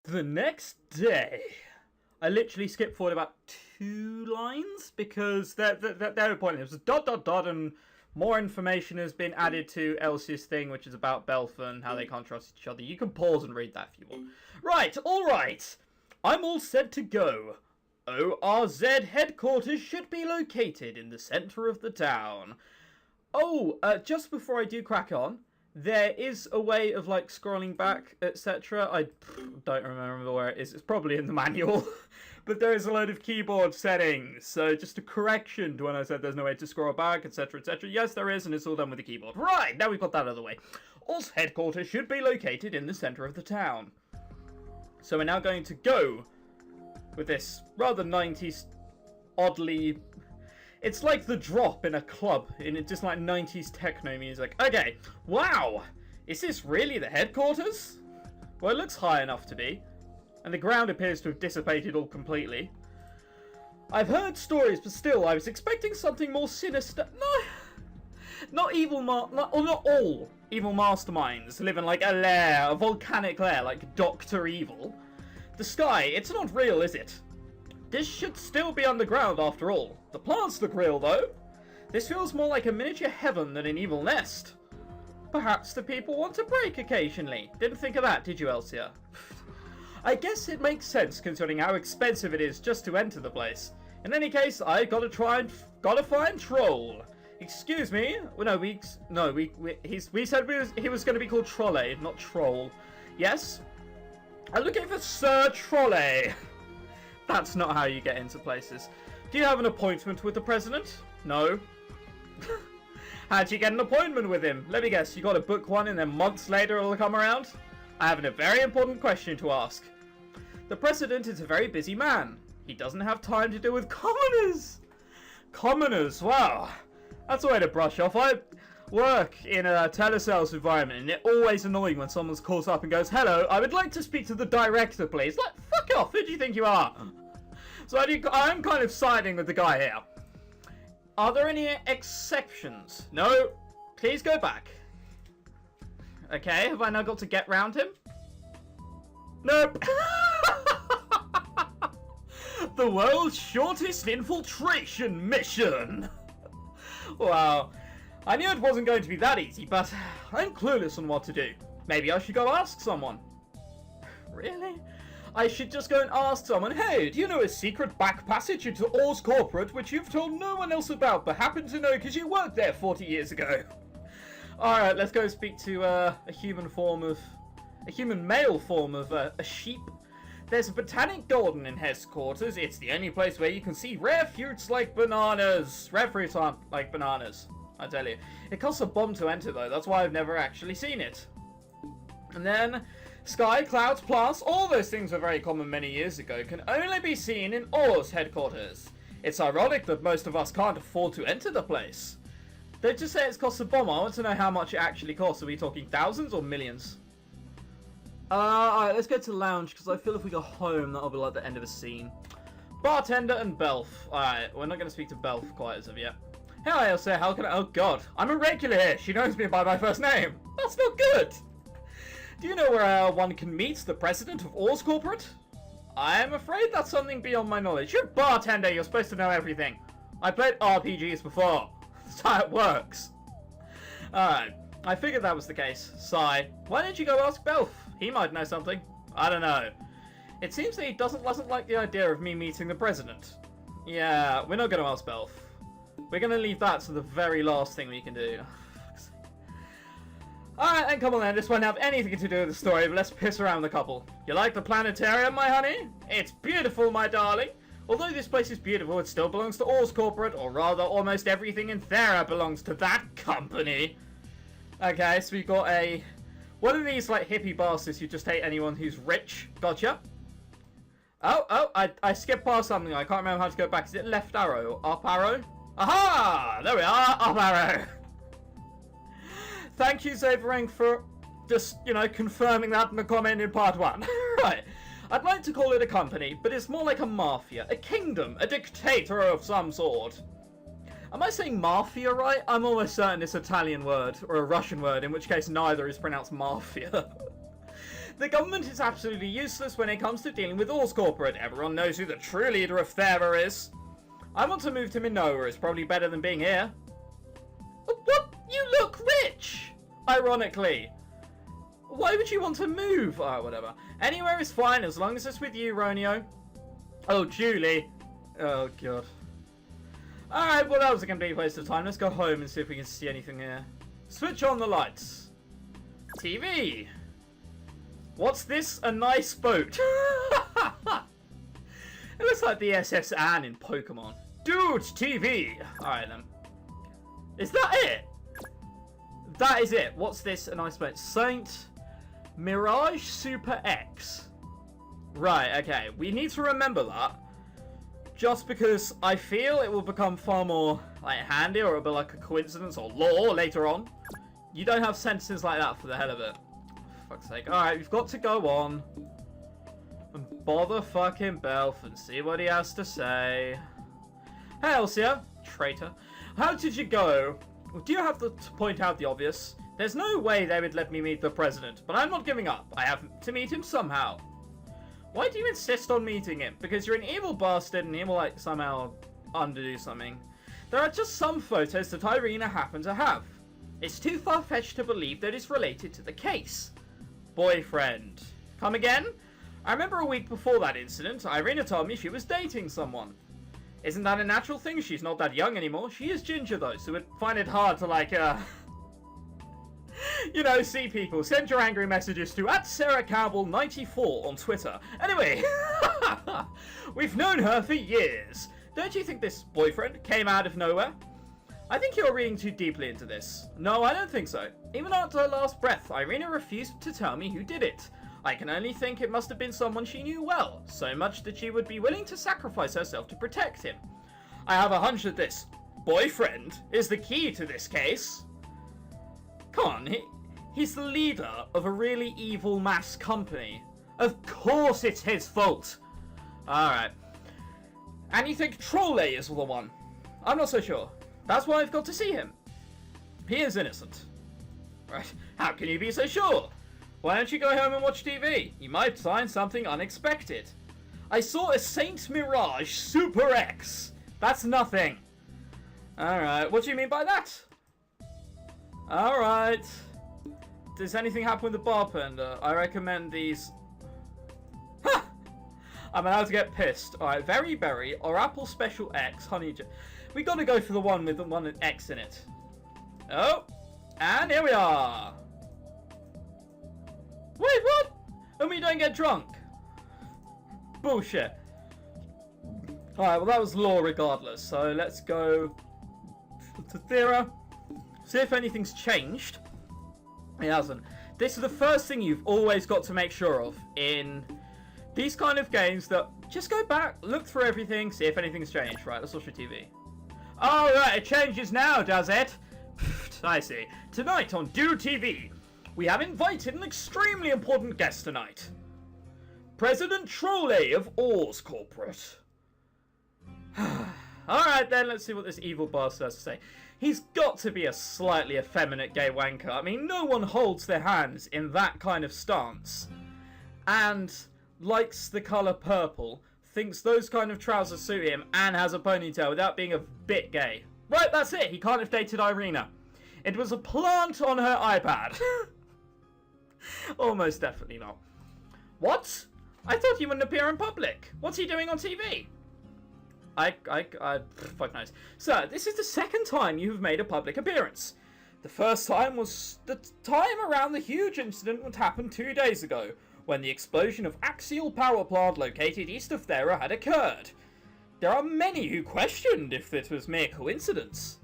The next day, I literally skipped forward about 2 lines because they're pointless. It was dot dot dot, and more information has been added to Elsie's thing, which is about Belph and how they can't trust each other. You can pause and read that if you want. Right, alright. I'm all set to go. ORZ headquarters should be located in the centre of the town. Oh, just before I do crack on, there is a way of, like, scrolling back, etc. I don't remember where it is. It's probably in the manual. But there is a load of keyboard settings. So just a correction to when I said there's no way to scroll back, etc, etc. Yes, there is, and it's all done with the keyboard. Right, now we've got that out of the way. ORZ headquarters should be located in the centre of the town. So we're now going to go with this rather 90s, oddly... It's like the drop in a club, in just like 90s techno music. Okay, wow! Is this really the headquarters? Well, it looks high enough to be. And the ground appears to have dissipated all completely. I've heard stories, but still, I was expecting something more sinister. No! Not all evil masterminds live in like a lair, a volcanic lair, like Dr. Evil. The sky, it's not real, is it? This should still be underground after all. The plants look real though. This feels more like a miniature heaven than an evil nest. Perhaps the people want to break occasionally. Didn't think of that, did you, Elsia? I guess it makes sense considering how expensive it is just to enter the place. In any case, I gotta find Troll. Excuse me? We said he was gonna be called Trolley, not Troll. Yes? I'm looking for Sir Trolley. That's not how you get into places. Do you have an appointment with the president? No. How'd you get an appointment with him? Let me guess, you gotta book one and then months later it'll come around? I have a very important question to ask. The president is a very busy man. He doesn't have time to deal with commoners. Commoners, wow. That's a way to brush off. I work in a telesales environment and it's always annoying when someone calls up and goes, hello, I would like to speak to the director, please. Like, fuck off, who do you think you are? So I'm kind of siding with the guy here. Are there any exceptions? No. Please go back. Okay, have I now got to get round him? Nope. The world's shortest infiltration mission. Wow. I knew it wasn't going to be that easy, but I'm clueless on what to do. Maybe I should go ask someone. Really? I should just go and ask someone, hey, do you know a secret back passage into ORZ Corporate which you've told no one else about but happen to know because you worked there 40 years ago? Alright, let's go speak to a human male form of a sheep. There's a botanic garden in headquarters. It's the only place where you can see rare fruits like bananas. Rare fruits aren't like bananas, I tell you. It costs a bomb to enter though, that's why I've never actually seen it. And then, sky, clouds, plants, all those things were very common many years ago, can only be seen in ORZ headquarters. It's ironic that most of us can't afford to enter the place. They just say it's cost a bomb. I want to know how much it actually costs. Are we talking thousands or millions? Alright, let's go to the lounge, because I feel if we go home, that'll be like the end of a scene. Bartender and Belph. Alright, we're not going to speak to Belph quite as of yet. Hey, Elsa, how can I... Oh, God. I'm a regular here. She knows me by my first name. That's not good. Do you know where one can meet the president of ORZ Corporate? I'm afraid that's something beyond my knowledge. You're a bartender. You're supposed to know everything. I played RPGs before. That's how it works. Alright. I figured that was the case. Sigh. Why didn't you go ask Belph? He might know something. I don't know. It seems that he doesn't like the idea of me meeting the president. Yeah, we're not going to ask Belph. We're going to leave that to the very last thing we can do. Alright, then come on then. This won't have anything to do with the story, but let's piss around with a couple. You like the planetarium, my honey? It's beautiful, my darling. Although this place is beautiful, it still belongs to ORZ Corporate, or rather, almost everything in Thera belongs to that company. Okay, so we've got a... One of these, like, hippie bastards who just hate anyone who's rich. Gotcha. Oh, I skipped past something. I can't remember how to go back. Is it left arrow? Up arrow? Aha! There we are! Up arrow! Thank you, Zaverang, for just, you know, confirming that in the comment in part 1. Right. I'd like to call it a company, but it's more like a mafia. A kingdom. A dictator of some sort. Am I saying mafia right? I'm almost certain it's an Italian word, or a Russian word, in which case neither is pronounced mafia. The government is absolutely useless when it comes to dealing with Oars Corporate. Everyone knows who the true leader of Thera is. I want to move to Minoa. It's probably better than being here. What? You look rich! Ironically. Why would you want to move? Oh, whatever. Anywhere is fine as long as it's with you, Romeo. Oh, Julie. Oh, God. Alright, well, that was a complete waste of time. Let's go home and see if we can see anything here. Switch on the lights. TV. What's this? A nice boat. It looks like the SS Anne in Pokemon. Dude, TV. Alright, then. Is that it? That is it. What's this? A nice boat. Saint Mirage Super X. Right, okay. We need to remember that. Just because I feel it will become far more like handy, or it'll be like a coincidence or lore later on. You don't have sentences like that for the hell of it. For fuck's sake. Alright, we've got to go on and bother fucking Belph and see what he has to say. Hey, Elsia. Traitor. How did you go? Do you have to point out the obvious? There's no way they would let me meet the president, but I'm not giving up. I have to meet him somehow. Why do you insist on meeting him? Because you're an evil bastard and he will, like, somehow undo something. There are just some photos that Irina happened to have. It's too far-fetched to believe that it's related to the case. Boyfriend. Come again? I remember a week before that incident, Irina told me she was dating someone. Isn't that a natural thing? She's not that young anymore. She is ginger, though, so would find it hard to, like, you know, see people. Send your angry messages to @SarahCampbell94 on Twitter. Anyway, we've known her for years. Don't you think this boyfriend came out of nowhere? I think you're reading too deeply into this. No, I don't think so. Even after her last breath, Irina refused to tell me who did it. I can only think it must have been someone she knew well, so much that she would be willing to sacrifice herself to protect him. I have a hunch that this boyfriend is the key to this case. Come on, he's the leader of a really evil mass company. Of course it's his fault. Alright. And you think Trolle is the one? I'm not so sure. That's why I've got to see him. He is innocent. Right, how can you be so sure? Why don't you go home and watch TV? You might find something unexpected. I saw a Saint Mirage Super X. That's nothing. Alright, what do you mean by that? Alright. Does anything happen with the bartender? I recommend these. Ha! I'm allowed to get pissed. Alright, Very Berry or Apple Special X Honey. We gotta go for the one with the one with X in it. Oh, and here we are. Wait, what? And we don't get drunk. Bullshit. Alright, well that was law regardless. So let's go to Thera. See if anything's changed. It hasn't. This is the first thing you've always got to make sure of in these kind of games, that just go back, look through everything, see if anything's changed. Right, let's watch the TV. Alright, it changes now, does it? I see. Tonight on Do TV, we have invited an extremely important guest tonight. President Trolle of Oars Corporate. Alright then, let's see what this evil bastard has to say. He's got to be a slightly effeminate gay wanker. I mean, no one holds their hands in that kind of stance. And likes the colour purple, thinks those kind of trousers suit him, and has a ponytail without being a bit gay. Right, that's it. He can't have dated Irina. It was a plant on her iPad. Almost definitely not. What? I thought he wouldn't appear in public. What's he doing on TV? Fuck knows. Sir, this is the second time you have made a public appearance. The first time was the time around the huge incident that happened 2 days ago, when the explosion of axial power plant located east of Thera had occurred. There are many who questioned if this was mere coincidence.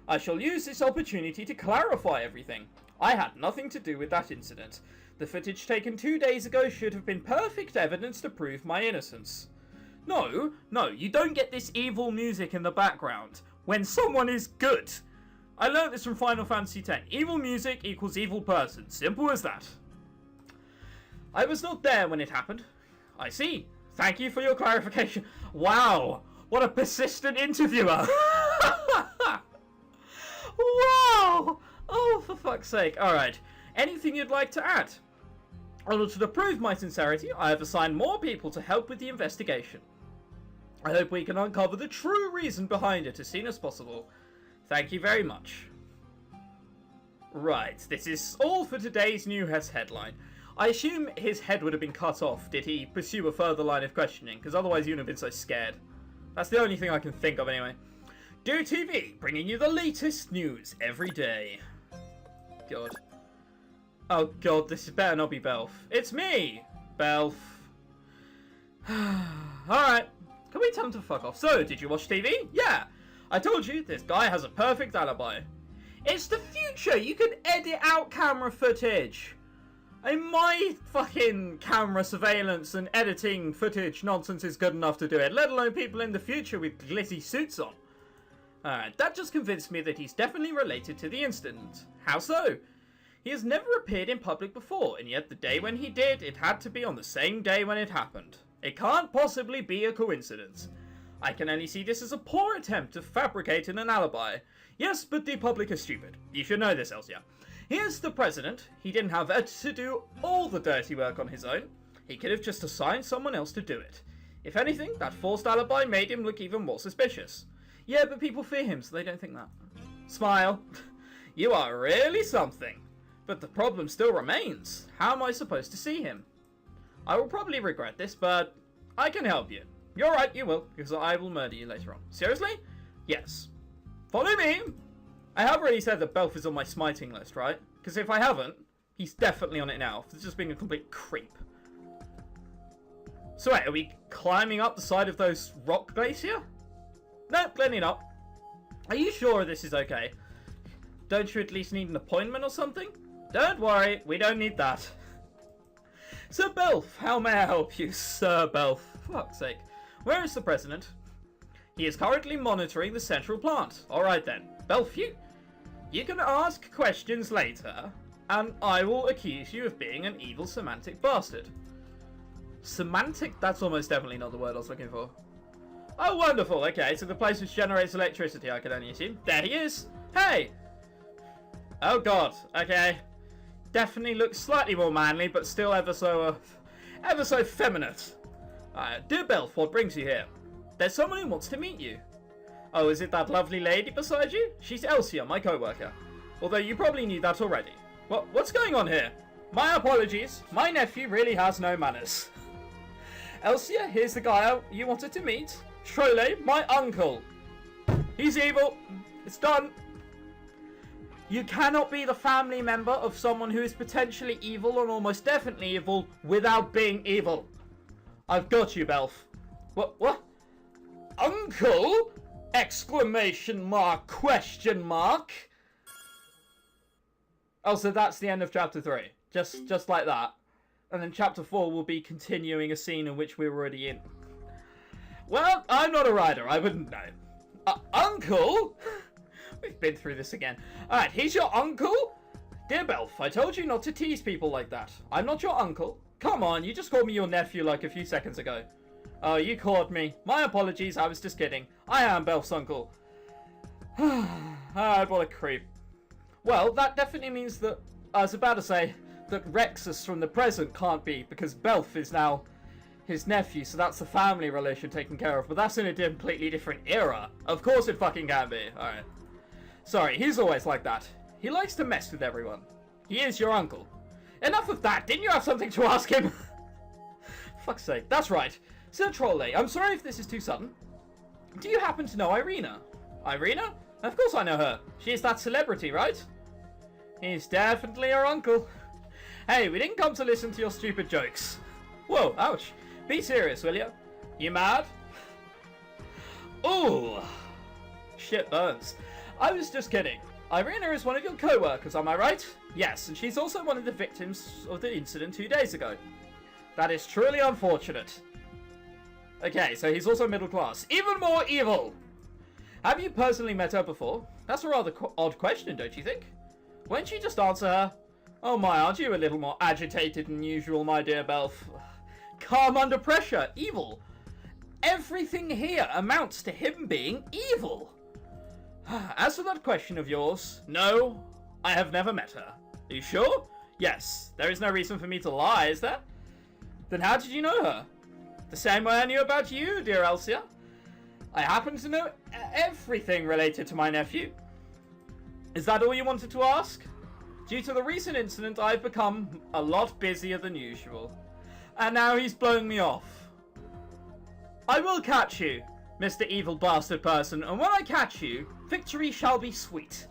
I shall use this opportunity to clarify everything. I had nothing to do with that incident. The footage taken 2 days ago should have been perfect evidence to prove my innocence. No, you don't get this evil music in the background when someone is good. I learned this from Final Fantasy X. Evil music equals evil person. Simple as that. I was not there when it happened. I see. Thank you for your clarification. Wow, what a persistent interviewer. Wow. Oh, for fuck's sake. Alright. Anything you'd like to add? In order to prove my sincerity, I have assigned more people to help with the investigation. I hope we can uncover the true reason behind it as soon as possible. Thank you very much. Right, this is all for today's news headline. I assume his head would have been cut off did he pursue a further line of questioning, because otherwise he wouldn't have been so scared. That's the only thing I can think of anyway. Do TV, bringing you the latest news every day. God. Oh god, this better not be Belph. It's me, Belph. Alright, can we tell him to fuck off? So, did you watch TV? Yeah. I told you, this guy has a perfect alibi. It's the future, you can edit out camera footage. And my fucking camera surveillance and editing footage nonsense is good enough to do it, let alone people in the future with glitzy suits on. Alright, that just convinced me that he's definitely related to the incident. How so? He has never appeared in public before, and yet the day when he did, it had to be on the same day when it happened. It can't possibly be a coincidence. I can only see this as a poor attempt to fabricate an alibi. Yes, but the public is stupid. You should know this, Elsia. Here's the president. He didn't have to do all the dirty work on his own. He could have just assigned someone else to do it. If anything, that forced alibi made him look even more suspicious. Yeah, but people fear him, so they don't think that. Smile. You are really something. But the problem still remains. How am I supposed to see him? I will probably regret this, but I can help you. You're right, you will, because I will murder you later on. Seriously? Yes. Follow me! I have already said that Belph is on my smiting list, right? Because if I haven't, he's definitely on it now. For just being a complete creep. So wait, are we climbing up the side of those rock glacier? No, clearly not. Are you sure this is okay? Don't you at least need an appointment or something? Don't worry, we don't need that. Sir Belph, how may I help you, Sir Belph? For fuck's sake. Where is the president? He is currently monitoring the central plant. Alright then. Belph, you can ask questions later, and I will accuse you of being an evil semantic bastard. Semantic? That's almost definitely not the word I was looking for. Oh, wonderful. Okay, so the place which generates electricity, I can only assume. There he is. Hey! Oh god. Okay. Definitely looks slightly more manly, but still ever so feminine. Dear Belph, what brings you here? There's someone who wants to meet you. Oh, is it that lovely lady beside you? She's Elsia, my co-worker. Although you probably knew that already. What's going on here? My apologies. My nephew really has no manners. Elsia, here's the guy you wanted to meet. Trole, my uncle. He's evil. It's done. You cannot be the family member of someone who is potentially evil and almost definitely evil without being evil. I've got you, Belph. What? Uncle? Exclamation mark, question mark. Oh, so that's the end of chapter 3. Just like that. And then chapter 4 will be continuing a scene in which we're already in. Well, I'm not a writer, I wouldn't know. Uncle? We've been through this again. Alright, he's your uncle? Dear Belph, I told you not to tease people like that. I'm not your uncle. Come on, you just called me your nephew like a few seconds ago. Oh, you caught me. My apologies, I was just kidding. I am Belph's uncle. Ah, what a creep. Well, that definitely means that, I was about to say, that Rexus from the present can't be, because Belph is now his nephew, so that's the family relation taken care of, but that's in a completely different era. Of course it fucking can be. Alright. Sorry, he's always like that. He likes to mess with everyone. He is your uncle. Enough of that, didn't you have something to ask him? Fuck's sake, that's right. Sir Trolle, I'm sorry if this is too sudden. Do you happen to know Irina? Irina? Of course I know her. She is that celebrity, right? He's definitely her uncle. Hey, we didn't come to listen to your stupid jokes. Whoa, ouch. Be serious, will you? You mad? Ooh. Shit burns. I was just kidding. Irina is one of your co-workers, am I right? Yes, and she's also one of the victims of the incident 2 days ago. That is truly unfortunate. Okay, so he's also middle class. Even more evil! Have you personally met her before? That's a rather odd question, don't you think? Why don't you just answer her? Oh my, aren't you a little more agitated than usual, my dear Belph? Calm under pressure. Evil. Everything here amounts to him being evil. As for that question of yours, no, I have never met her. Are you sure? Yes, there is no reason for me to lie, is there? Then how did you know her? The same way I knew about you, dear Elsia. I happen to know everything related to my nephew. Is that all you wanted to ask? Due to the recent incident, I've become a lot busier than usual. And now he's blowing me off. I will catch you, Mr. Evil Bastard Person, and when I catch you, victory shall be sweet.